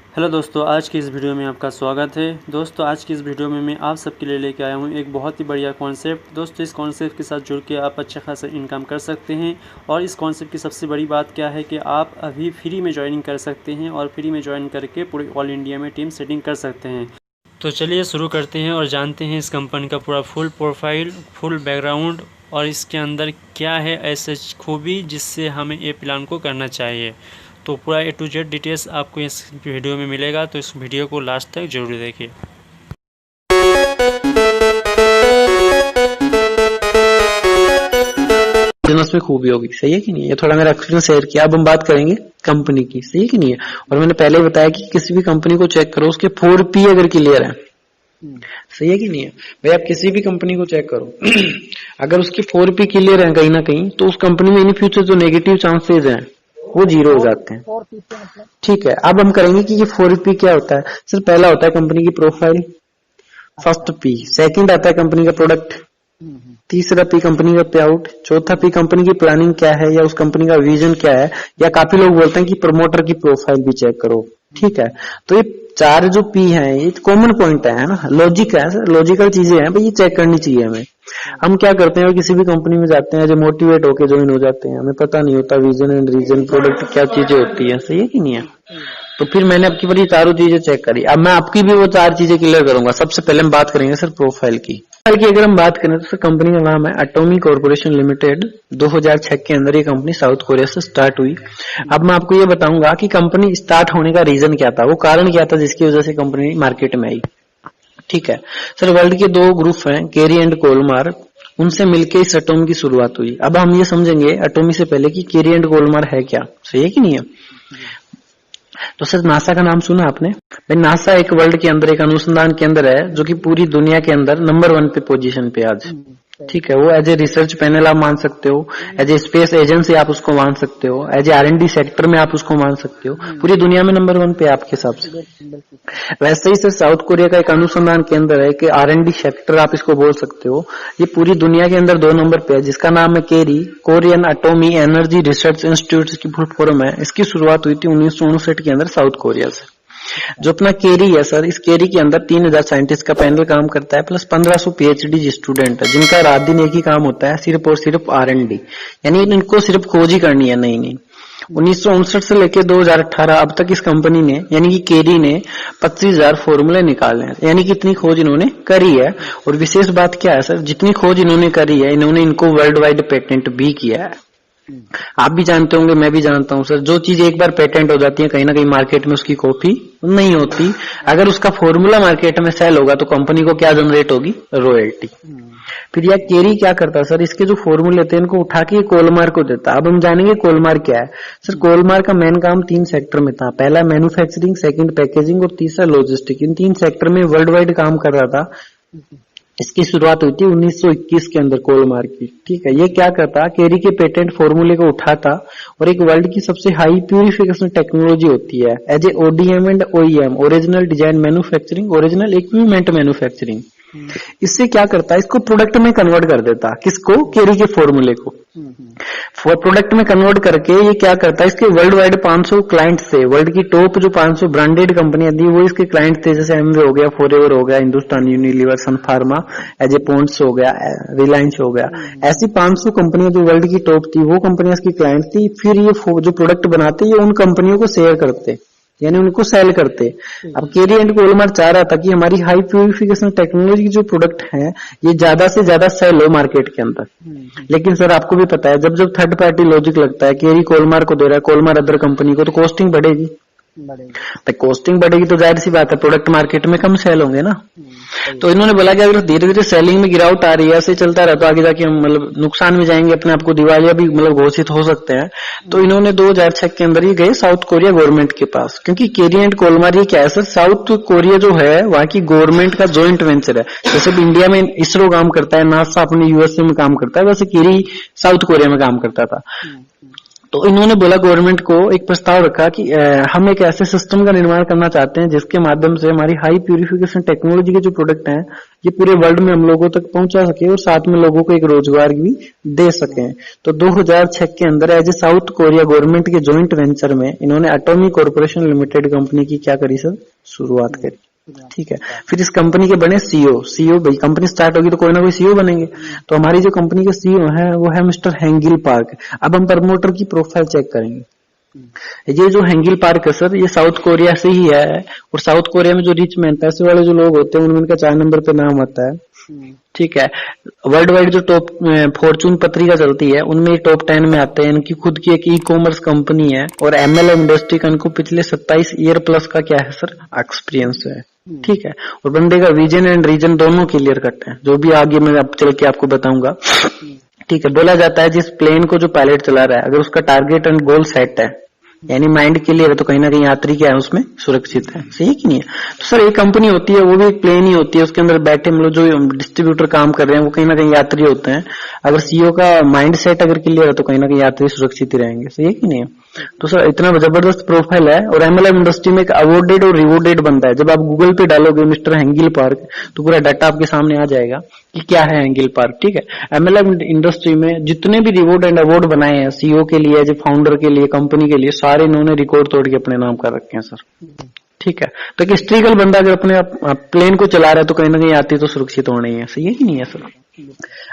Hello दोस्तों, आज की इस वीडियो में आपका स्वागत है। दोस्तों, आज की इस वीडियो में मैं आप सबके लिए लेके आया हूँ एक बहुत ही बढ़िया कॉन्सेप्ट। दोस्तों, इस कॉन्सेप्ट के साथ जुड़ के आप अच्छा खासा इनकम कर सकते हैं। और इस कॉन्सेप्ट की सबसे बड़ी बात क्या है कि आप अभी फ्री में ज्वाइनिंग कर सकते हैं और फ्री में ज्वाइन करके पूरे ऑल इंडिया में टीम सेटिंग कर सकते हैं। तो चलिए शुरू करते हैं और जानते हैं इस कंपनी का पूरा फुल प्रोफाइल, फुल बैकग्राउंड और इसके अंदर क्या है ऐसे खूबी जिससे हमें ये प्लान को करना चाहिए। तो पूरा A to Z डिटेल्स आपको इस वीडियो में मिलेगा, तो इस वीडियो को लास्ट तक जरूर देखिए। बिजनेस में खूबी होगी, सही है कि नहीं। ये थोड़ा मेरा एक्सपीरियंस शेयर किया। अब हम बात करेंगे कंपनी की, सही है कि नहीं है। और मैंने पहले बताया कि किसी भी कंपनी को चेक करो उसके 4P अगर क्लियर है, सही है कि नहीं है भाई। आप किसी भी कंपनी को चेक करो अगर उसकी 4P क्लियर है कहीं ना कहीं, तो उस कंपनी में इन फ्यूचर जो नेगेटिव चांसेस हैं वो जीरो हो जाते हैं। ठीक है, अब हम करेंगे कि ये 4P क्या होता है। सर, पहला होता है कंपनी की प्रोफाइल, फर्स्ट P। सेकंड आता है कंपनी का प्रोडक्ट, तीसरा P कंपनी का पे आउट, चौथा P कंपनी की प्लानिंग क्या है या उस कंपनी का विजन क्या है। या काफी लोग बोलते हैं कि प्रमोटर की प्रोफाइल भी चेक करो। ठीक है, तो ये चार जो P है ये कॉमन पॉइंट है ना, लॉजिक है, लॉजिकल चीजें हैं भाई, ये चेक करनी चाहिए हमें। हम क्या करते हैं, किसी भी कंपनी में जाते हैं जो मोटिवेट होके ज्वाइन हो जाते हैं, हमें पता नहीं होता विजन एंड रीजन, प्रोडक्ट क्या चीजें होती है, सही है कि नहीं है। तो फिर मैंने आपकी बार ये चारों चीजें चेक करी। अब मैं आपकी भी वो चार चीजें क्लियर करूंगा। सबसे पहले हम बात करेंगे सर प्रोफाइल की। अगर हम बात करें तो सर कंपनी का नाम है एटॉमी कॉर्पोरेशन लिमिटेड। 2006 के अंदर ये कंपनी साउथ कोरिया से स्टार्ट हुई। अब मैं आपको ये बताऊंगा कि कंपनी स्टार्ट होने का रीजन क्या था, वो कारण क्या था जिसकी वजह से कंपनी मार्केट में आई। ठीक है सर, वर्ल्ड के दो ग्रुप हैं, केरी एंड कोलमार, उनसे मिलकर इस एटॉमी की शुरुआत हुई। अब हम ये समझेंगे एटॉमी से पहले कि केरी एंड कोलमार है क्या, सही है कि नहीं है। तो सर नासा का नाम सुना आपने भाई। नासा एक वर्ल्ड के अंदर एक अनुसंधान केंद्र है जो कि पूरी दुनिया के अंदर नंबर 1 पे पोजीशन पे आज। ठीक है, वो एज ए रिसर्च पैनल आप मान सकते हो, एज ए स्पेस एजेंसी आप उसको मान सकते हो, एज ए R&D सेक्टर में आप उसको मान सकते हो। पूरी दुनिया में नंबर 1 पे आपके हिसाब से। वैसे ही सर साउथ कोरिया का एक अनुसंधान केंद्र है कि R&D सेक्टर आप इसको बोल सकते हो। ये पूरी दुनिया के अंदर 2 नंबर पे है, जिसका नाम है KAERI, Korean atomic energy research institute की फुल फॉर्म है। इसकी शुरुआत हुई थी 1959 के अंदर साउथ कोरिया से। जो अपना केरी है सर, इस केरी के अंदर 3000 साइंटिस्ट का पैनल काम करता है, प्लस 1500 PhD स्टूडेंट है, जिनका रात दिन एक ही काम होता है, सिर्फ और सिर्फ R&D, यानी इनको सिर्फ खोज ही करनी है। नहीं 1959 से लेकर 2018 अब तक इस कंपनी ने यानी कि केरी ने 25,000 फॉर्मूले निकाले हैं, यानी कि इतनी खोज इन्होंने करी है। और विशेष बात क्या है सर, जितनी खोज इन्होंने करी है, इन्होंने इनको वर्ल्ड वाइड पेटेंट भी किया है। आप भी जानते होंगे, मैं भी जानता हूं सर, जो चीज एक बार पेटेंट हो जाती है कहीं ना कहीं मार्केट में उसकी कॉपी नहीं होती। अगर उसका फॉर्मूला मार्केट में सेल होगा तो कंपनी को क्या जनरेट होगी, रॉयल्टी। फिर यह केरी क्या करता है सर, इसके जो फॉर्मूले थे इनको उठा के कोलमार को देता। अब हम जानेंगे कोलमार क्या है। सर कोलमार का मेन काम 3 सेक्टर में था। पहला मैन्युफैक्चरिंग, सेकंड पैकेजिंग और तीसरा लॉजिस्टिक। इन 3 सेक्टर में वर्ल्ड वाइड काम कर रहा था। इसकी शुरुआत हुई थी 1921 के अंदर कोलमार की। ठीक है, ये क्या करता, केरी के पेटेंट फॉर्मूले को उठाता और एक वर्ल्ड की सबसे हाई प्यूरिफिकेशन टेक्नोलॉजी होती है as a ODM and OEM, original design manufacturing, original equipment manufacturing. इससे क्या करता है, इसको प्रोडक्ट में कन्वर्ट कर देता। किसको, केरी के फॉर्मूले को प्रोडक्ट में कन्वर्ट करके ये क्या करता है, इसके वर्ल्ड वाइड 500 क्लाइंट्स थे। वर्ल्ड की टॉप जो 500 ब्रांडेड कंपनियां थी वो इसके क्लाइंट थे, जैसे एमवे हो गया, फॉरएवर हो गया, Hindustan Unilever, Sun Pharma, as a Pond's हो गया, रिलायंस हो गया। ऐसी 500 कंपनियां जो वर्ल्ड की टॉप थी वो कंपनियां इसकी क्लाइंट थी। फिर ये जो प्रोडक्ट बनाते ये उन कंपनियों को शेयर करते, यानी उनको सेल करते। अब केरी एंड कोलमार चाह रहा था कि हमारी हाई प्यूरिफिकेशन टेक्नोलॉजी की जो प्रोडक्ट है ये ज्यादा से ज्यादा सेल हो मार्केट के अंदर। लेकिन सर आपको भी पता है, जब जब थर्ड पार्टी लॉजिक लगता है, केरी कोलमार को दे रहा है, कोलमार अदर कंपनी को, तो कॉस्टिंग बढ़ेगी। तो कॉस्टिंग बढ़ेगी तो जाहिर सी बात है प्रोडक्ट मार्केट में कम सेल होंगे ना। तो इन्होंने बोला कि अगर धीरे धीरे सेलिंग में गिरावट आ रही है, ऐसे चलता रहा तो आगे जाके हम मतलब नुकसान में जाएंगे, अपने आप को दिवालिया भी मतलब घोषित हो सकते हैं। तो इन्होंने 2006 के अंदर ही गए साउथ कोरिया गवर्नमेंट के पास, क्योंकि केरी एंड कोलमार ये क्या है सर, साउथ कोरिया जो है वहां की गवर्नमेंट का ज्वाइंट वेंचर है। जैसे इंडिया में इसरो काम करता है, नासा अपने USA में काम करता है, वैसे केरी साउथ कोरिया में काम करता था। तो इन्होंने बोला गवर्नमेंट को, एक प्रस्ताव रखा कि हम एक ऐसे सिस्टम का निर्माण करना चाहते हैं जिसके माध्यम से हमारी हाई प्यूरिफिकेशन टेक्नोलॉजी के जो प्रोडक्ट हैं ये पूरे वर्ल्ड में हम लोगों तक पहुंचा सके और साथ में लोगों को एक रोजगार भी दे सके। तो 2006 के अंदर as a South Korea government के जॉइंट वेंचर में इन्होंने एटॉमिक कॉर्पोरेशन लिमिटेड कंपनी की क्या करी सर, शुरुआत करी। ठीक है, फिर इस कंपनी के बने सीईओ भाई कंपनी स्टार्ट होगी तो कोई ना कोई सीईओ बनेंगे। तो हमारी जो कंपनी के सीईओ है वो है मिस्टर हेंगिल पार्क। अब हम प्रमोटर की प्रोफाइल चेक करेंगे। ये जो हेंगिल पार्क है सर ये साउथ कोरिया से ही है और साउथ कोरिया में जो रिच मैन पैसे वाले जो लोग होते हैं उनमें इनका 4 नंबर पे नाम आता है। ठीक है, वर्ल्ड वाइड जो टॉप फॉर्चून पत्रिका चलती है उनमें टॉप 10 में आते हैं। इनकी खुद की एक ई कॉमर्स कंपनी है और एमएलएम इंडस्ट्री का इनको पिछले 27 ईयर प्लस का क्या है सर, एक्सपीरियंस है। ठीक है, और बंदे का विजन एंड रीजन दोनों क्लियर कट है, जो भी आगे मैं अब चल के आपको बताऊंगा। ठीक है, बोला जाता है जिस प्लेन को जो पायलट चला रहा है अगर उसका टारगेट एंड गोल सेट है यानी माइंड क्लियर है तो कहीं ना कहीं यात्री क्या है उसमें सुरक्षित है। सही कि नहीं है? तो सर एक कंपनी होती है वो भी एक प्लेन ही होती है, उसके अंदर बैठे मतलब जो डिस्ट्रीब्यूटर काम कर रहे हैं वो कहीं ना कहीं यात्री होते हैं। अगर सीईओ का माइंड सेट अगर क्लियर है तो कहीं ना कहीं यात्री सुरक्षित ही रहेंगे। सही है कि नहीं है? तो सर इतना जबरदस्त प्रोफाइल है और एमएलएम इंडस्ट्री में एक अवॉर्डेड और रिवॉर्डेड बनता है। जब आप गूगल पे डालोगे मिस्टर हेंगिल पार्क तो पूरा डाटा आपके सामने आ जाएगा कि क्या है हेंगिल पार्क। ठीक है, एमएलएम इंडस्ट्री में जितने भी रिवॉर्ड एंड अवार्ड बनाए हैं सीईओ के लिए, जो फाउंडर के लिए, कंपनी के लिए, सारे इन्होंने रिकॉर्ड तोड़ के अपने नाम कर रखे हैं सर। ठीक है, तो एक हिस्ट्रिकल बंदा अगर अपने प्लेन को चला रहा है तो कहीं ना कहीं यात्री तो सुरक्षित होना ही है। सही है कि नहीं है सर?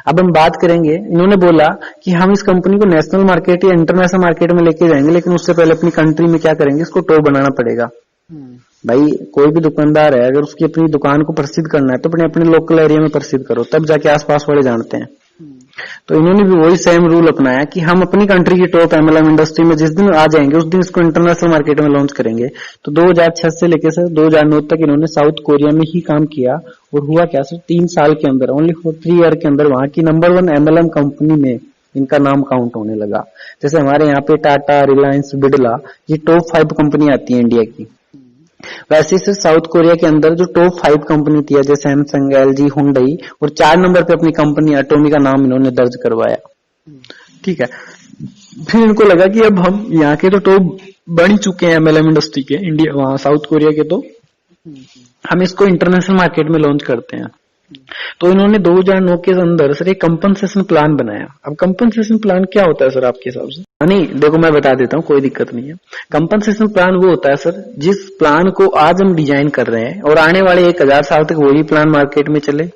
अब हम बात करेंगे, इन्होंने बोला कि हम इस कंपनी को नेशनल मार्केट या इंटरनेशनल मार्केट में लेके जाएंगे लेकिन उससे पहले अपनी कंट्री में क्या करेंगे, इसको टॉप बनाना पड़ेगा। भाई कोई भी दुकानदार है अगर उसकी अपनी दुकान को प्रसिद्ध करना है तो अपने अपने लोकल एरिया में प्रसिद्ध करो, तब जाके आसपास वाले जानते हैं। तो इन्होंने भी वही सेम रूल अपनाया कि हम अपनी कंट्री की टॉप एमएलएम इंडस्ट्री में जिस दिन आ जाएंगे उस दिन इसको इंटरनेशनल मार्केट में लॉन्च करेंगे। तो 2006 से लेकर सर 2009 तक इन्होंने साउथ कोरिया में ही काम किया और हुआ क्या सर, 3 साल के अंदर, ओनली फॉर 3 ईयर के अंदर वहां की नंबर 1 एमएलएम कंपनी में इनका नाम काउंट होने लगा। जैसे हमारे यहाँ पे टाटा, रिलायंस, बिड़ला, ये टॉप 5 कंपनी आती है इंडिया की। वैसे से साउथ कोरिया के अंदर जो टॉप 5 कंपनी थी जैसे सैमसंग, एलजी, हुंडई और 4 नंबर पे अपनी कंपनी एटॉमी का नाम इन्होंने दर्ज करवाया। ठीक है, फिर इनको लगा कि अब हम यहाँ के तो टॉप बन ही चुके हैं एमएलएम इंडस्ट्री के इंडिया, वहां साउथ कोरिया के, तो हम इसको इंटरनेशनल मार्केट में लॉन्च करते हैं। तो इन्होंने 2009 के अंदर सर एक कंपनसेशन प्लान बनाया। अब कंपनसेशन प्लान क्या होता है सर आपके हिसाब से? नहीं देखो मैं बता देता हूँ, कोई दिक्कत नहीं है। कंपनसेशन प्लान वो होता है सर जिस प्लान को आज हम डिजाइन कर रहे हैं और आने वाले 1000 साल तक वही प्लान मार्केट में चले।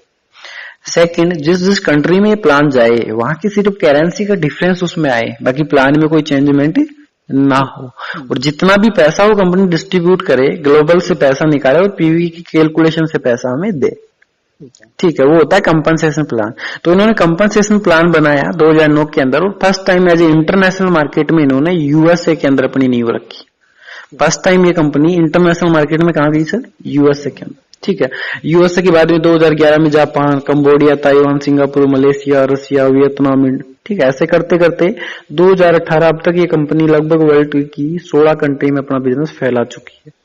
सेकंड, जिस कंट्री में ये प्लान जाए वहां की सिर्फ करेंसी का डिफरेंस उसमें आए, बाकी प्लान में कोई चेंजमेंट ना हो। और जितना भी पैसा वो कंपनी डिस्ट्रीब्यूट करे, ग्लोबल से पैसा निकाले और पीवी की कैलकुलेशन से पैसा हमें दे। ठीक है, वो होता है कंपनसेशन प्लान। तो इन्होंने कंपनसेशन प्लान बनाया 2009 के अंदर और first time as a international market में इन्होंने यूएसए के अंदर अपनी नींव रखी। फर्स्ट टाइम ये कंपनी इंटरनेशनल मार्केट में कहां गई सर? यूएसए के अंदर। ठीक है, यूएसए के बाद में 2011 में Japan, Cambodia, Taiwan, Singapore, Malaysia, Russia, Vietnam. ठीक है, ऐसे करते करते 2018 अब तक ये कंपनी लगभग वर्ल्ड की 16 कंट्री में अपना बिजनेस फैला चुकी है।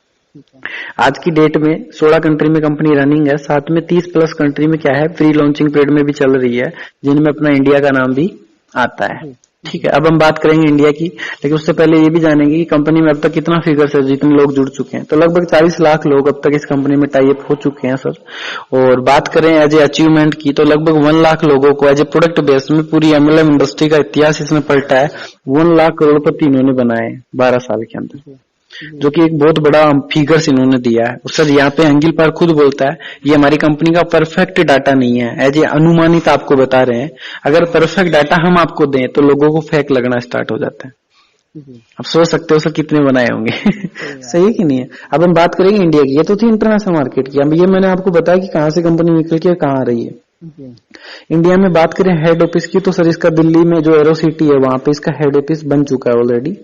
आज की डेट में 16 कंट्री में कंपनी रनिंग है, साथ में 30 प्लस कंट्री में क्या है प्री लॉन्चिंग पीरियड में भी चल रही है, जिनमें अपना इंडिया का नाम भी आता है। ठीक है, अब हम बात करेंगे इंडिया की, लेकिन उससे पहले ये भी जानेंगे कि कंपनी में अब तक कितना फिगर्स है, जितने लोग जुड़ चुके हैं। तो लगभग 40 लाख लोग अब तक इस कंपनी में टाई अप हो चुके हैं सर। और बात करें एज ए अचीवमेंट की तो लगभग 1 लाख लोगों को एज ए प्रोडक्ट बेस में पूरी एमएलएम इंडस्ट्री का इतिहास इसने पलटा है। 1 लाख करोड़पति इन्होंने बनाए 12 साल के अंदर, जो कि एक बहुत बड़ा फिगर्स इन्होंने दिया है। और सर यहाँ पे हेंगिल पार्क खुद बोलता है ये हमारी कंपनी का परफेक्ट डाटा नहीं है, एज ए अनुमानित आपको बता रहे हैं। अगर परफेक्ट डाटा हम आपको दें तो लोगों को फेक लगना स्टार्ट हो जाता है। अब सोच सकते हो सर कितने बनाए होंगे। सही है कि नहीं है? अब हम बात करेंगे इंडिया की, ये तो थी इंटरनेशनल मार्केट की। अब ये मैंने आपको बताया कि कहाँ से कंपनी निकल के कहाँ आ रही है। इंडिया में बात करें हेड ऑफिस की तो सर इसका दिल्ली में जो एरो सिटी है वहां पे इसका हेड ऑफिस बन चुका है ऑलरेडी,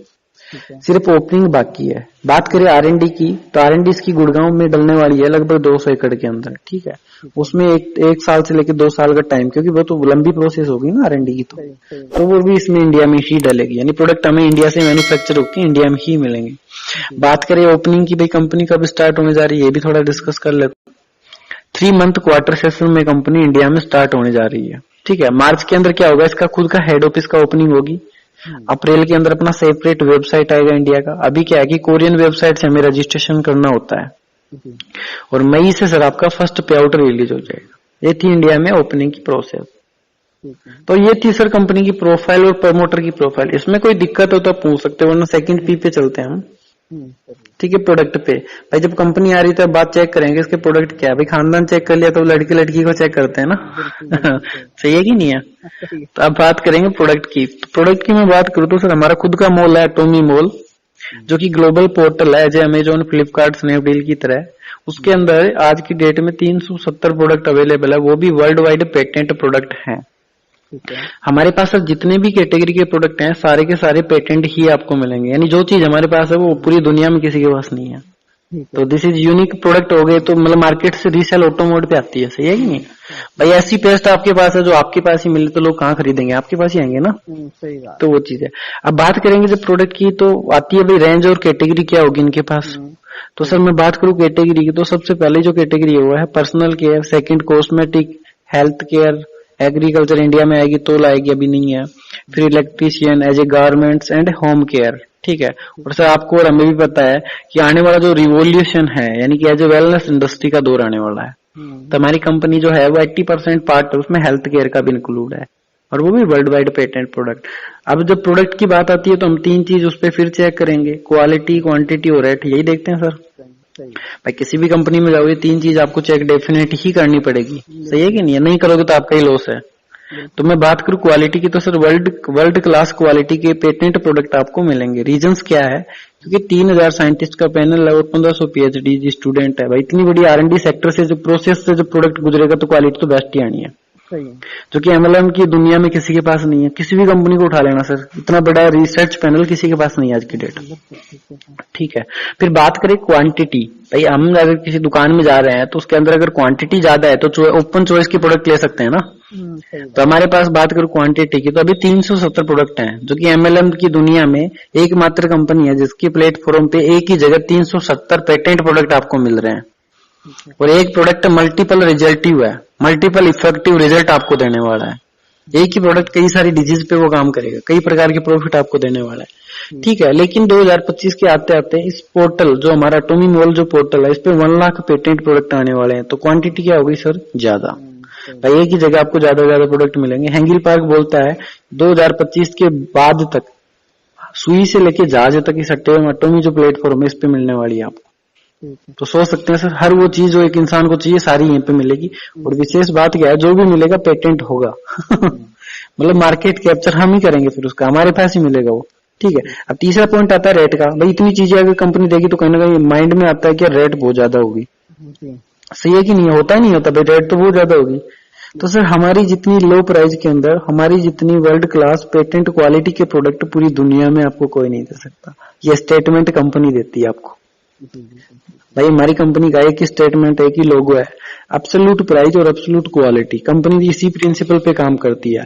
सिर्फ ओपनिंग बाकी है। बात करें आरएनडी की तो आरएनडी इसकी गुड़गांव में डलने वाली है लगभग 200 एकड़ के अंदर। ठीक है, उसमें एक साल से लेकर 2 साल का टाइम, क्योंकि वो तो लंबी प्रोसेस होगी ना आरएनडी की, तो वो भी इसमें इंडिया में ही डलेगी, यानी प्रोडक्ट हमें इंडिया से मैन्युफैक्चर होकर इंडिया में ही मिलेंगे। बात करें ओपनिंग की, भाई कंपनी कब स्टार्ट होने जा रही है ये भी थोड़ा डिस्कस कर लेते। 3 मंथ क्वार्टर सेशन में कंपनी इंडिया में स्टार्ट होने जा रही है। ठीक है, मार्च के अंदर क्या होगा, इसका खुद का हेड ऑफिस का ओपनिंग होगी। अप्रैल के अंदर अपना सेपरेट वेबसाइट आएगा इंडिया का। अभी क्या है कि कोरियन वेबसाइट से हमें रजिस्ट्रेशन करना होता है और मई से सर आपका फर्स्ट पे आउट रिलीज हो जाएगा। ये थी इंडिया में ओपनिंग की प्रोसेस। तो ये थी सर कंपनी की प्रोफाइल और प्रमोटर की प्रोफाइल। इसमें कोई दिक्कत हो तो आप पूछ सकते हो, वरना सेकंड पी पे चलते हैं हम। ठीक है, प्रोडक्ट पे भाई जब कंपनी आ रही तो बात चेक करेंगे इसके प्रोडक्ट क्या है। भाई खानदान चेक कर लिया तो लड़की लड़की को चेक करते हैं ना। सही है कि नहीं है। तो अब बात करेंगे प्रोडक्ट की। तो प्रोडक्ट की मैं बात करूँ तो सर हमारा खुद का मॉल है एटोमी मॉल, जो कि ग्लोबल पोर्टल है जैसे अमेजोन, फ्लिपकार्ट, स्नैपडील की तरह। उसके अंदर आज की डेट में 370 प्रोडक्ट अवेलेबल है, वो भी वर्ल्ड वाइड पेटेंट प्रोडक्ट हैं। हमारे पास सर जितने भी कैटेगरी के प्रोडक्ट हैं सारे के सारे पेटेंट ही आपको मिलेंगे, यानी जो चीज हमारे पास है वो पूरी दुनिया में किसी के पास नहीं है। तो दिस इज यूनिक प्रोडक्ट हो गए। तो मतलब मार्केट से रीसेल ऑटो मोड पे आती है। सही है कि नहीं भाई। ऐसी पेस्ट आपके पास है जो आपके पास ही मिले तो लोग कहाँ खरीदेंगे, आपके पास ही आएंगे ना। सही बात। तो वो चीज है। अब बात करेंगे जब प्रोडक्ट की तो आती है भाई रेंज और कैटेगरी क्या होगी इनके पास। तो सर मैं बात करूं कैटेगरी की तो सबसे पहले जो कैटेगरी है वो है personal care, second cosmetic, health care, agriculture India में आएगी तो लाएगी, अभी नहीं है। फिर electrician, as a garments and home care. ठीक है। और सर आपको और हमें भी पता है कि आने वाला जो रिवोल्यूशन है यानी कि एज ए वेलनेस इंडस्ट्री का दौर आने वाला है। तो हमारी कंपनी जो है वो 80% पार्ट उसमें हेल्थ केयर का भी इंक्लूड है और वो भी वर्ल्ड वाइड पेटेंट प्रोडक्ट। अब जब प्रोडक्ट की बात आती है तो हम तीन चीज उस पर फिर चेक करेंगे, क्वालिटी, क्वांटिटी और रेट। यही देखते हैं सर। भाई किसी भी कंपनी में जाओगे तीन चीज आपको चेक डेफिनेट ही करनी पड़ेगी। सही है कि नहीं, नहीं करोगे तो आपका ही लॉस है। तो मैं बात करूं क्वालिटी की तो सर वर्ल्ड क्लास क्वालिटी के पेटेंट प्रोडक्ट आपको मिलेंगे। रीजंस क्या है, क्योंकि 3000 साइंटिस्ट का पैनल है और 1500 पीएचडी स्टूडेंट है। भाई इतनी बड़ी R&D सेक्टर से जो प्रोसेस से जो प्रोडक्ट गुजरेगा तो क्वालिटी तो बेस्ट ही आनी है, जो कि MLM की दुनिया में किसी के पास नहीं है। किसी भी कंपनी को उठा लेना सर, इतना बड़ा रिसर्च पैनल किसी के पास नहीं है आज की डेट। ठीक है। फिर बात करें क्वांटिटी। भाई हम अगर किसी दुकान में जा रहे हैं तो उसके अंदर अगर क्वांटिटी ज्यादा है तो ओपन चॉइस के प्रोडक्ट ले सकते हैं ना। तो हमारे पास बात करूं क्वांटिटी की तो अभी 370 प्रोडक्ट हैं, जो कि MLM की दुनिया में एकमात्र कंपनी है जिसकी प्लेटफॉर्म पे एक ही जगह 370 पेटेंट प्रोडक्ट आपको मिल रहे हैं। और एक प्रोडक्ट मल्टीपल रिजल्टिव है, मल्टीपल इफेक्टिव रिजल्ट आपको देने वाला है। एक ही प्रोडक्ट कई सारी डिजीज पे वो काम करेगा, कई प्रकार के प्रॉफिट आपको देने वाला है। ठीक है। लेकिन 2025 के आते आते इस पोर्टल जो हमारा एटोमी मॉल जो पोर्टल है इस पे 1 लाख पेटेंट प्रोडक्ट आने वाले हैं। तो क्वांटिटी क्या होगी सर, ज्यादा। भाई एक ही जगह आपको ज्यादा ज्यादा प्रोडक्ट मिलेंगे। हैंगिल पार्क बोलता है 2025 के बाद तक सुई से लेके जहाज तक इस एटोमी जो प्लेटफॉर्म है इस पे मिलने वाली है आपको। तो सोच सकते हैं सर हर वो चीज जो एक इंसान को चाहिए सारी यहीं पे मिलेगी। और विशेष बात क्या है, जो भी मिलेगा पेटेंट होगा। मतलब मार्केट कैप्चर हम ही करेंगे, फिर उसका हमारे पास ही मिलेगा वो। ठीक है। अब तीसरा पॉइंट आता है रेट का। भाई इतनी चीजें अगर कंपनी देगी तो कहीं ना कहीं माइंड में आता है कि रेट बहुत ज्यादा होगी। सही है कि नहीं, होता ही नहीं होता भाई, रेट तो बहुत ज्यादा होगी। तो सर हमारी जितनी लो प्राइस के अंदर हमारी जितनी वर्ल्ड क्लास पेटेंट क्वालिटी के प्रोडक्ट पूरी दुनिया में आपको कोई नहीं दे सकता। ये स्टेटमेंट कंपनी देती है आपको। भाई हमारी कंपनी का एक ही स्टेटमेंट है, एक ही लोगो है, एब्सोल्यूट प्राइस और एब्सोल्यूट क्वालिटी। कंपनी इसी प्रिंसिपल पे काम करती है।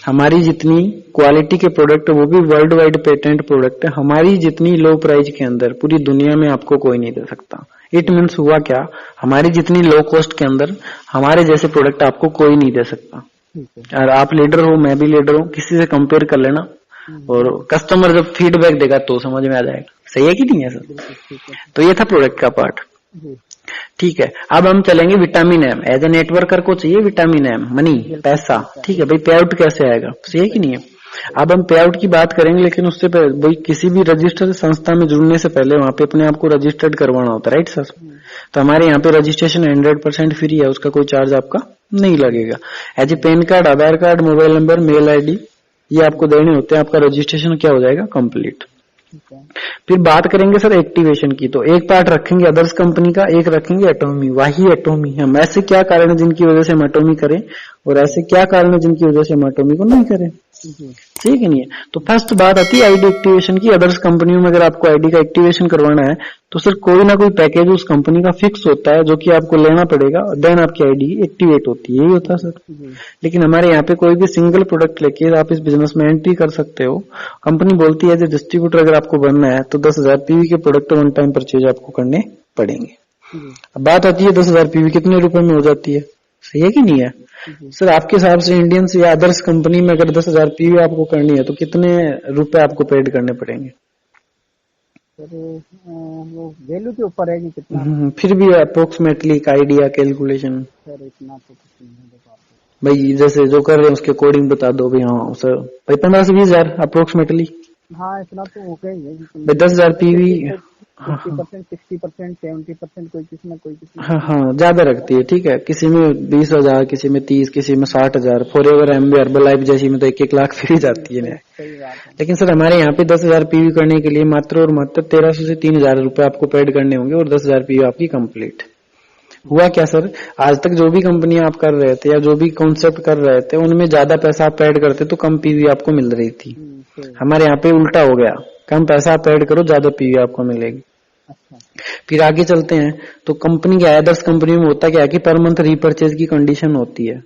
हमारी जितनी क्वालिटी के प्रोडक्ट वो भी वर्ल्ड वाइड पेटेंट प्रोडक्ट है, हमारी जितनी लो प्राइस के अंदर पूरी दुनिया में आपको कोई नहीं दे सकता। इट मीन्स हुआ क्या, हमारी जितनी लो कॉस्ट के अंदर हमारे जैसे प्रोडक्ट आपको कोई नहीं दे सकता। और आप लीडर हो, मैं भी लीडर हूँ, किसी से कंपेयर कर लेना और कस्टमर जब फीडबैक देगा तो समझ में आ जाएगा। सही है कि नहीं है सर। तो ये था प्रोडक्ट का पार्ट। ठीक है। अब हम चलेंगे vitamin M. As a networker को चाहिए विटामिन एम, मनी, पैसा। ठीक है भाई, पे आउट कैसे आएगा, सही है कि नहीं है। अब हम पे आउट की बात करेंगे, लेकिन उससे पहले भाई किसी भी रजिस्टर्ड संस्था में जुड़ने से पहले वहां पे अपने आप को रजिस्टर्ड करवाना होता है, राइट सर। तो हमारे यहाँ पे रजिस्ट्रेशन 100% फ्री है, उसका कोई चार्ज आपका नहीं लगेगा। As a PAN card, Aadhaar card, mobile number, mail ID ये आपको देने होते हैं। आपका रजिस्ट्रेशन क्या हो जाएगा, कंप्लीट। फिर बात करेंगे सर एक्टिवेशन की। तो एक पार्ट रखेंगे अदर्स कंपनी का, एक रखेंगे एटोमी। वही एटोमी हम ऐसे क्या कारण है जिनकी वजह से हम एटोमी करें और ऐसे क्या कारण है जिनकी वजह से हम एटोमी को नहीं करें। ठीक है नहीं है। तो फर्स्ट बात आती है आईडी एक्टिवेशन की। अदर्स कंपनियों में अगर आपको आईडी का एक्टिवेशन करवाना है तो सर कोई ना कोई पैकेज उस कंपनी का फिक्स होता है जो कि आपको लेना पड़ेगा, देन आपकी आईडी एक्टिवेट होती है। यही होता है सर। लेकिन हमारे यहाँ पे कोई भी सिंगल प्रोडक्ट लेके आप इस बिजनेस में एंट्री कर सकते हो। कंपनी बोलती है जो डिस्ट्रीब्यूटर अगर आपको बनना है तो 10,000 PV के प्रोडक्ट वन टाइम परचेज आपको करने पड़ेंगे। अब बात आती है 10,000 PV कितने रुपए में हो जाती है। सही है कि नहीं है? सर आपके हिसाब से इंडियंस या अदर्स कंपनी में अगर 10,000 पीवी आपको करनी है तो कितने रुपए आपको पेड करने पड़ेंगे? सर वो वैल्यू के ऊपर है कि कितना। फिर भी अप्रोक्सीमेटली एक आइडिया कैलकुलेशन। सर इतना तो कुछ नहीं है देखो आपको। भाई जैसे जो कर रहे हैं उसके कोडिंग बता दो भाई। हाँ सर भाई 15 से 20,000 अप्रोक्सीमेटली। हाँ इतना तो हो गया ही है। भाई 10,000 पीवी 50%, 60%, 70%, कोई किसी में हाँ ज्यादा रखती है। ठीक है, किसी में 20,000, किसी में 30, किसी में 60,000। फॉरएवर एमबी हर्बल लाइफ जैसी में तो 1-1 लाख फिर ही जाती है। सही बात है। लेकिन सर हमारे यहाँ पे 10,000 पीवी करने के लिए मात्र और मात्र 1300 से 3,000 रुपए आपको पेड करने होंगे और 10,000 पीवी आपकी कंप्लीट। हुआ क्या सर, आज तक जो भी कंपनियां आप कर रहे थे या जो भी कॉन्सेप्ट कर रहे थे उनमें ज्यादा पैसा आप पेड करते तो कम पीवी आपको मिल रही थी। हमारे यहाँ पे उल्टा हो गया, कम पैसा आप पेड करो ज्यादा पीवी आपको मिलेगी। अच्छा। फिर आगे चलते हैं तो कंपनी क्या है, अदर्स कंपनी में होता क्या है कि पर मंथ रीपर्चेज की कंडीशन होती है।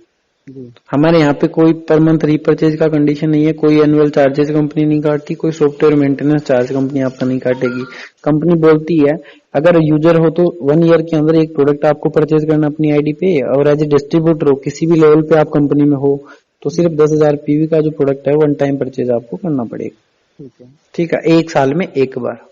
हमारे यहाँ पे कोई पर मंथ रीपर्चेज का कंडीशन नहीं है, कोई एनुअल चार्जेस कंपनी नहीं काटती, कोई सॉफ्टवेयर मेंटेनेंस चार्ज कंपनी आपका नहीं काटेगी। कंपनी बोलती है अगर यूजर हो तो 1 ईयर के अंदर एक प्रोडक्ट आपको परचेज करना अपनी आईडी पे, और एज ए डिस्ट्रीब्यूटर हो किसी भी लेवल पे आप कंपनी में हो तो सिर्फ 10,000 पीवी का जो प्रोडक्ट है 1 टाइम परचेज आपको करना पड़ेगा। ठीक है, 1 साल में 1 बार।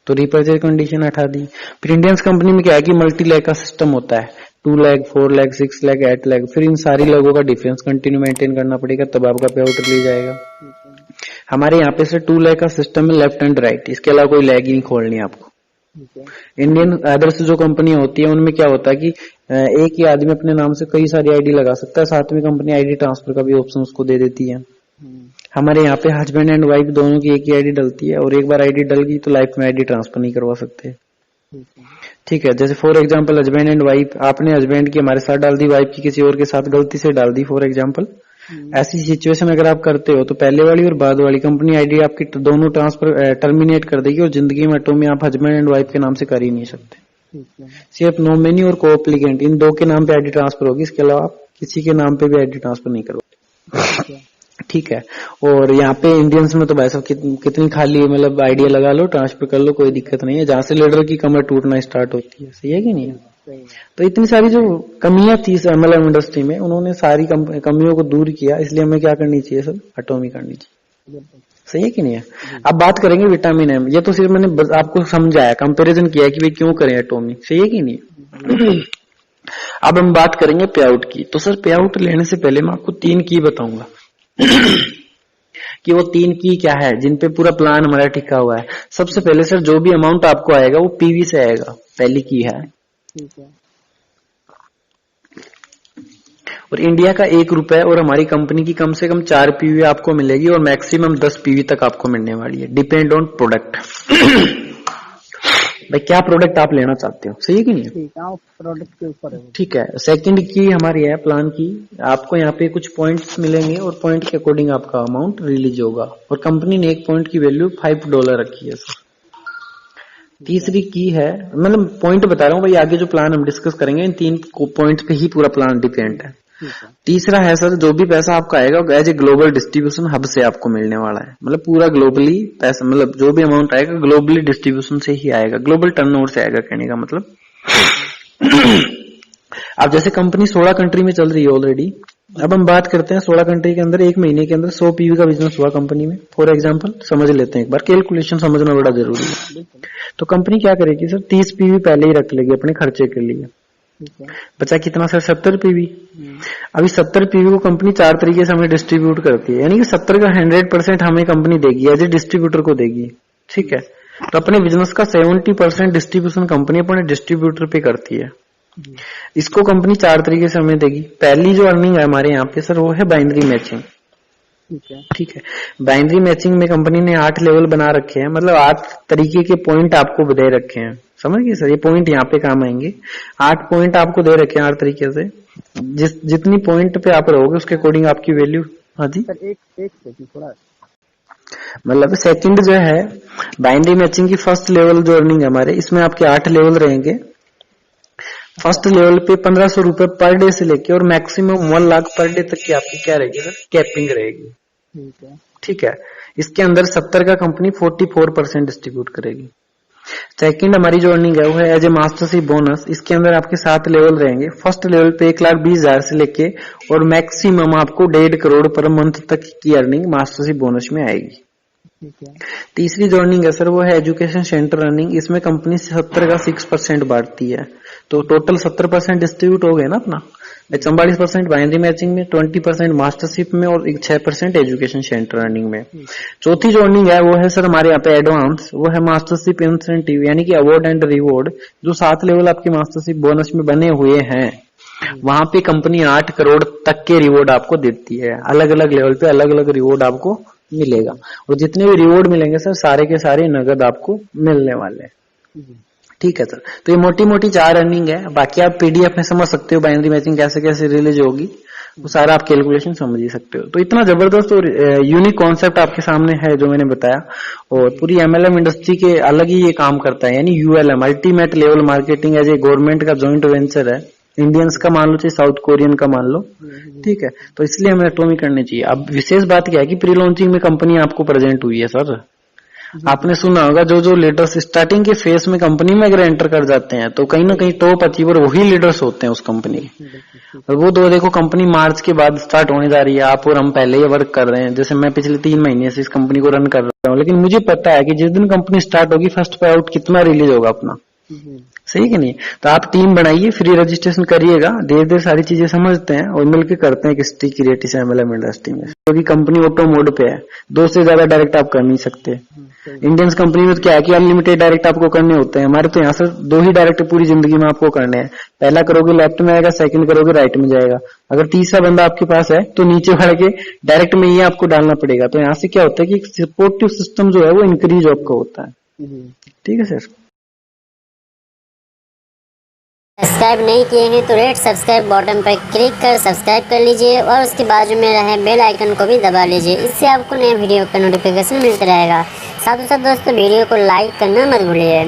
तो रीपर्चेज कंडीशन हटा दी। फिर इंडियंस कंपनी में क्या है कि मल्टी लैग का सिस्टम होता है, 2 लाख, 4 लाख, 6 लाख, 8 लाख। फिर इन सारी लोगों का डिफरेंस कंटिन्यू मेंटेन करना पड़ेगा तब आपका पे आउट ले जाएगा। हमारे यहाँ पे से 2 लाख का सिस्टम है लेफ्ट एंड राइट, इसके अलावा कोई लैग ही नहीं खोलनी आपको। इंडियन अदर्स जो कंपनी होती है उनमें क्या होता है कि एक ही आदमी अपने नाम से कई सारी आईडी लगा सकता है, साथ में कंपनी आईडी ट्रांसफर का भी ऑप्शन उसको दे देती है। हमारे यहाँ पे हस्बैंड एंड वाइफ दोनों की एक ही आईडी डलती है और एक बार आईडी डल गई तो लाइफ में आईडी ट्रांसफर नहीं करवा सकते। ठीक है, जैसे for example husband and wife, आपने हस्बैंड की हमारे साथ डाल दी, वाइफ की किसी और के साथ गलती से डाल दी फॉर एग्जांपल। ऐसी सिचुएशन अगर आप करते हो तो पहले वाली और बाद वाली कंपनी आईडी आपकी दोनों ट्रांसफर टर्मिनेट कर देगी और जिंदगी में ऑटो में आप हस्बैंड एंड वाइफ के नाम से कर ही नहीं सकते। सिर्फ नॉमिनी और कोएप्लिकेंट इन 2 के नाम पे आईडी ट्रांसफर होगी, इसके अलावा आप किसी के नाम पे भी आईडी ट्रांसफर नहीं करवाते। ठीक है, और यहाँ पे इंडियंस में तो भाई साहब कितनी खाली मतलब आइडिया लगा लो ट्रांसफर कर लो, कोई दिक्कत नहीं है, जहां से लीडर की कमर टूटना स्टार्ट होती है। सही है कि नहीं है? तो इतनी सारी जो कमियां थी MLM इंडस्ट्री में उन्होंने सारी कमियों को दूर किया, इसलिए हमें क्या करनी चाहिए सर, एटॉमी करनी चाहिए। सही है कि नहीं है? अब बात करेंगे विटामिन एम, ये तो सिर्फ मैंने आपको समझाया, कंपेरिजन किया कि भाई क्यों करें एटॉमी। सही है कि नहीं? अब हम बात करेंगे पे आउट की। तो सर पे आउट लेने से पहले मैं आपको 3 की बताऊंगा कि वो 3 की क्या है जिनपे पूरा प्लान हमारा टिका हुआ है। सबसे पहले सर जो भी अमाउंट आपको आएगा वो पीवी से आएगा, पहली की है। ठीक है। और इंडिया का 1 रुपए और हमारी कंपनी की कम से कम 4 पीवी आपको मिलेगी और मैक्सिमम 10 पीवी तक आपको मिलने वाली है, डिपेंड ऑन प्रोडक्ट। भाई क्या प्रोडक्ट आप लेना चाहते हो, सही है कि नहीं? ठीक है, प्रोडक्ट के ऊपर है। ठीक है, सेकंड की हमारी है प्लान की, आपको यहाँ पे कुछ पॉइंट्स मिलेंगे और पॉइंट के अकॉर्डिंग आपका अमाउंट रिलीज होगा और कंपनी ने 1 पॉइंट की वैल्यू $5 रखी है सर। तीसरी की है, मतलब पॉइंट बता रहा हूँ भाई, आगे जो प्लान हम डिस्कस करेंगे इन 3 पॉइंट पे ही पूरा प्लान डिपेंड है। तीसरा है सर जो भी पैसा आपका आएगा as a global distribution hub से आपको मिलने वाला है, मतलब पूरा ग्लोबली पैसा, मतलब जो भी अमाउंट आएगा ग्लोबली डिस्ट्रीब्यूशन से ही आएगा, ग्लोबल टर्नओवर से आएगा कहने का मतलब। अब जैसे कंपनी 16 कंट्री में चल रही है ऑलरेडी, अब हम बात करते हैं 16 कंट्री के अंदर 1 महीने के अंदर 100 पीवी का बिजनेस हुआ कंपनी में, फॉर एग्जांपल समझ लेते हैं एक बार, कैलकुलेशन समझना बड़ा जरूरी है। तो कंपनी क्या करेगी सर, 30 पीवी पहले ही रख लेगी अपने खर्चे के लिए। बचा कितना सर, 70 पीवी। अभी 70 पीवी को कंपनी 4 तरीके से हमें डिस्ट्रीब्यूट करती है, यानी कि 70 का 100% हमें कंपनी देगी, एज ए डिस्ट्रीब्यूटर को देगी। ठीक है, तो अपने बिजनेस का 70% डिस्ट्रीब्यूशन कंपनी अपने डिस्ट्रीब्यूटर पे करती है। इसको कंपनी 4 तरीके से हमें देगी। पहली जो अर्निंग है हमारे यहाँ पे सर वो है बाइनरी मैचिंग। ठीक है, बाइनरी मैचिंग में कंपनी ने 8 लेवल बना रखे हैं, मतलब 8 तरीके के पॉइंट आपको दे रखे हैं, समझ गए सर, ये पॉइंट यहाँ पे काम आएंगे। 8 पॉइंट आपको दे रखे हैं 8 तरीके से, जितनी पॉइंट पे आप रहोगे उसके अकॉर्डिंग आपकी वैल्यू। हाँ जी सर, एक सेकंड थोड़ा, मतलब सेकंड जो है बाइनरी मैचिंग की फर्स्ट लेवल जो अर्निंग है हमारे, इसमें आपके 8 लेवल रहेंगे। फर्स्ट लेवल पे 1500 रुपए पर डे से लेके और मैक्सिमम 1 लाख पर डे तक की आपकी क्या रहेगी सर, कैपिंग रहेगी। ठीक है, इसके अंदर 70 का कंपनी 44% डिस्ट्रीब्यूट करेगी। सेकंड हमारी जो अर्निंग है वो है एज ए मास्टरशिप बोनस। इसके अंदर आपके 7 लेवल रहेंगे। फर्स्ट लेवल पे 1,20,000 से लेके और मैक्सिमम आपको 1.5 करोड़ पर मंथ तक की अर्निंग मास्टरशिप बोनस में आएगी। ठीक है। तीसरी जो अर्निंग है सर वो है एजुकेशन सेंटर अर्निंग। इसमें कंपनी 70 का 6% बांटती है, तो टोटल 70% डिस्ट्रीब्यूट हो गए ना अपना। 44% बाइनरी मैचिंग में, 20% मास्टरशिप में और 6% एजुकेशन सेंटर अर्निंग में। चौथी जो अर्निंग है वो है सर हमारे यहाँ पे एडवांस, वो है मास्टरशिप इंसेंटिव यानी कि अवार्ड एंड रिवॉर्ड। जो 7 लेवल आपके मास्टरशिप बोनस में बने हुए हैं वहां पे कंपनी 8 करोड़ तक के रिवॉर्ड आपको देती है। अलग अलग लेवल पे अलग अलग रिवॉर्ड आपको मिलेगा और जितने भी रिवॉर्ड मिलेंगे सर सारे के सारे नगद आपको मिलने वाले हैं। ठीक है सर, तो ये मोटी मोटी 4 अर्निंग है। बाकी आप पीडीएफ में समझ सकते हो बाइनरी मैचिंग कैसे कैसे रिलीज होगी, वो सारा आप कैलकुलेशन समझ ही सकते हो। तो इतना जबरदस्त और यूनिक कॉन्सेप्ट आपके सामने है जो मैंने बताया, और पूरी एमएलएम इंडस्ट्री के अलग ही ये काम करता है। यानी ULM ultimate level marketing as a government का जॉइंट वेंचर है। इंडियंस का मान लो चाहे साउथ कोरियन का मान लो, ठीक है। तो इसलिए हमें एटॉमी करनी चाहिए। अब विशेष बात क्या है कि प्री लॉन्चिंग में कंपनी आपको प्रेजेंट हुई है सर। आपने सुना होगा जो जो लीडर्स स्टार्टिंग के फेस में कंपनी में अगर एंटर कर जाते हैं तो कहीं ना कहीं टॉप अचीवर वही लीडर्स होते हैं उस कंपनी के। और वो तो देखो कंपनी मार्च के बाद स्टार्ट होने जा रही है, आप और हम पहले ही वर्क कर रहे हैं। जैसे मैं पिछले 3 महीने से इस कंपनी को रन कर रहा हूँ, लेकिन मुझे पता है कि जिस दिन कंपनी स्टार्ट होगी फर्स्ट पे आउट कितना रिलीज होगा अपना, सही कि नहीं। तो आप टीम बनाइए, फ्री रजिस्ट्रेशन करिएगा, धीरे धीरे सारी चीजें समझते हैं और मिलकर करते हैं किस क्रिएटिव से एमएलएम इंडस्ट्री में, क्योंकि कंपनी ऑटो मोड पे है। 2 से ज्यादा डायरेक्ट आप कर नहीं सकते। इंडियंस कंपनी में तो क्या है कि अनलिमिटेड डायरेक्ट आपको करने होते हैं। हमारे तो यहाँ से 2 ही डायरेक्ट पूरी जिंदगी में आपको करने हैं। पहला करोगे लेफ्ट में आएगा, सेकंड करोगे राइट में जाएगा। अगर तीसरा बंदा आपके पास है तो नीचे वाले के डायरेक्ट में ही आपको डालना पड़ेगा। तो यहाँ से क्या होता है कि सपोर्टिव सिस्टम जो है वो इंक्रीज आपका होता है। ठीक है सर। सब्सक्राइब नहीं किए हैं तो रेड सब्सक्राइब बटन पर क्लिक कर सब्सक्राइब कर लीजिए और उसके बाजू में रहे बेल आइकन को भी दबा लीजिए। इससे आपको नए वीडियो का नोटिफिकेशन मिलता रहेगा। साथ ही साथ दोस्तों वीडियो को लाइक करना मत भूलिए।